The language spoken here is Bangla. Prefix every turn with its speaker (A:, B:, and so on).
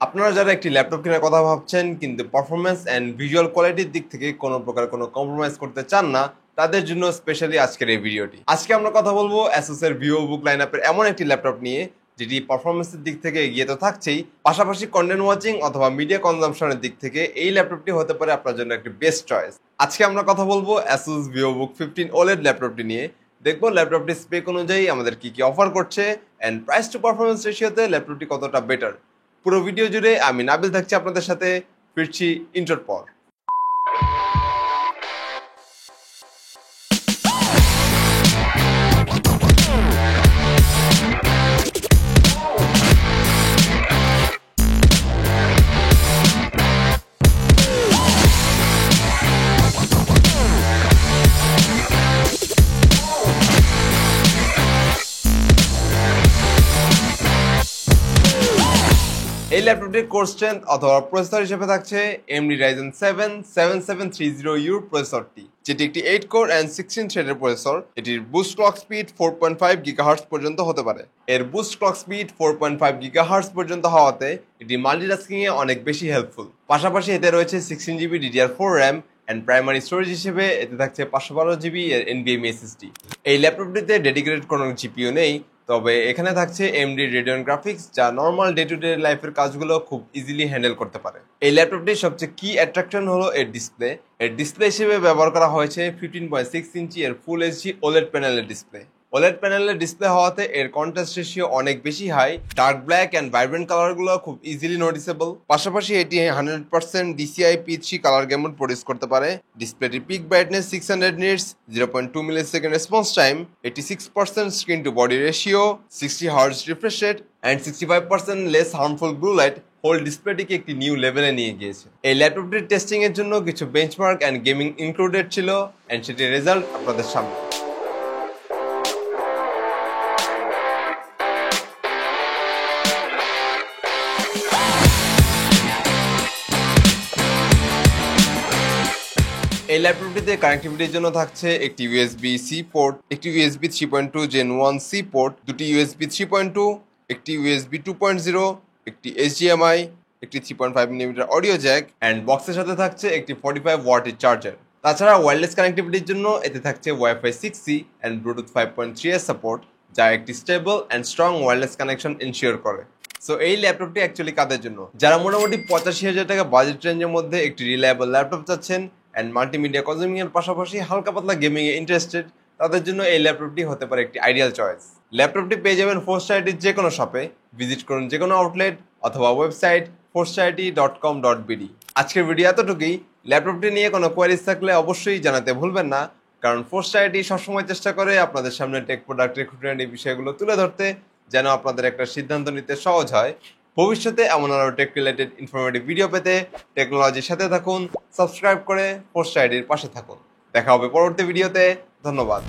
A: আপনারা যারা একটি ল্যাপটপ কেনার কথা ভাবছেন কিন্তু পারফরম্যান্স অ্যান্ড ভিজুয়াল কোয়ালিটির দিক থেকে কোনো প্রকার কোনো কম্প্রোমাইজ করতে চান না, তাদের জন্য স্পেশালি আজকের এই ভিডিওটি। আজকে আমরা কথা বলবো Asus এর ভিভোবুক লাইনআপের এমন একটি ল্যাপটপ নিয়ে যেটি পারফরমেন্সের দিক থেকে এগিয়ে তো থাকছেই, পাশাপাশি কন্টেন্ট ওয়াচিং অথবা মিডিয়া কনজাম্পশনের দিক থেকে এই ল্যাপটপটি হতে পারে আপনার জন্য একটি বেস্ট চয়েস। আজকে আমরা কথা বলবো Asus ভিভোবুক 15 OLED ল্যাপটপটি নিয়ে। দেখবো ল্যাপটপটি স্পেক অনুযায়ী আমাদের কি কি অফার করছে অ্যান্ড প্রাইস টু পারফরমেন্স রেশিওতে ল্যাপটপটি কতটা বেটার। পুরো ভিডিও জুড়ে আমি নাবিল থাকছি আপনাদের সাথে। ফিরছি ইন্ট্রোর পর। এই ল্যাপটপটির কোর স্ট্রেংথ অথবা প্রসেসর হিসেবে থাকছে AMD Ryzen 7 7730U প্রসেসরটি, যেটি একটি 8 কোর অ্যান্ড 16 থ্রেডের প্রসেসর। এটির বুস্ট ক্লক স্পিড 4.5 GHz পর্যন্ত হতে পারে। এর বুস্ট ক্লক স্পিড 4.5 GHz পর্যন্ত হওয়াতে এটি মাল্টিটাস্কিং এ অনেক বেশি হেল্পফুল। পাশাপাশি এতে রয়েছে 16GB DDR4 RAM and primary storage হিসেবে এতে থাকছে 512GB এর NVMe SSD। এই ল্যাপটপটিতে ডেডিকেটেড কোনো জিপিইউ নেই, তবে এখানে থাকছে AMD Radeon গ্রাফিক্স, যা নর্মাল ডে টু ডে লাইফের কাজগুলো খুব ইজিলি হ্যান্ডেল করতে পারে। এই ল্যাপটপটির সবচেয়ে কি অ্যাট্রাকশন হলো এর ডিসপ্লে। এর ডিসপ্লে হিসেবে ব্যবহার করা হয়েছে 15.6 ইঞ্চি এর ফুল এইচডি OLED প্যানেলের ডিসপ্লে। OLED প্যানেলের ডিসপ্লে হওয়াতে এর কন্ট্রাস্ট রেশিও অনেক বেশি high, dark black and vibrant কালারগুলো খুব ইজিলি নোটিসেবল। পাশাপাশি এটি 100% DCI P3 কালার গ্যামুট প্রডিউস করতে পারে। ডিসপ্লেটির peak brightness 600 nits, 0.2 millisecond response time, 86% screen to body ratio, 60 hertz refresh rate and 65% less harmful blue light whole ডিসপ্লেটিকে একটি নিউ লেভেলে নিয়ে গিয়েছে। এই ল্যাপটপটির টেস্টিং এর জন্য কিছু বেঞ্চমার্ক অ্যান্ড গেমিং ইনক্লুডেড ছিল অ্যান্ড সেটির রেজাল্ট আপনাদের সামনে। এই ল্যাপটপটিতে কানেক্টিভিটির জন্য থাকছে একটি USB-C পোর্ট, একটি USB 3.2 Gen 1 C পোর্ট, দুটি USB 3.2, একটি USB 2.0, একটি HDMI, একটি 3.5mm অডিও জ্যাক অ্যান্ড বক্সের সাথে থাকছে একটি 45 ওয়াটের চার্জার। তাছাড়া ওয়্যারলেস কানেক্টিভিটির জন্য এতে থাকছে Wi-Fi 6E অ্যান্ড Bluetooth 5.3 এর সাপোর্ট, যা একটি stable and strong wireless connection ensure করে। সো এই ল্যাপটপটি অ্যাকচুয়ালি কাদের জন্য? যারা মোটামুটি 85,000 টাকা বাজেট রেঞ্জের মধ্যে একটি রিলায়েবল ল্যাপটপ চাচ্ছেন অ্যান্ড মাল্টিমিডিয়া কনজিউমিং এর পাশাপাশি হালকা পাতলা গেমিং এ ইন্টারেস্টেড, তাদের জন্য এই ল্যাপটপটি হতে পারে একটি আইডিয়াল চয়েস। ল্যাপটপটি পেয়ে যাবেন ফোর্সচারিটির যে কোনো শপে, ভিজিট করুন যে কোনো আউটলেট অথবা ওয়েবসাইট forcecharity.com.bd। আজকের ভিডিও এতটুকুই। ল্যাপটপটি নিয়ে কোনো কোয়ারিজ থাকলে অবশ্যই জানাতে ভুলবেন না, কারণ ফোর্সচারিটি সবসময় চেষ্টা করে আপনাদের সামনে টেক প্রোডাক্ট রিক্রুটমেন্ট এই বিষয়গুলো তুলে ধরতে, যেন আপনাদের একটা সিদ্ধান্ত নিতে সহজ হয়। ভবিষ্যতে এমন আরো টেক রিলেটেড ইনফরমেটিভ ভিডিও পেতে টেকনোলজির সাথে থাকুন, সাবস্ক্রাইব করে ফোর্সচারিটির পাশে থাকুন। দেখা হবে পরবর্তী ভিডিওতে। ধন্যবাদ।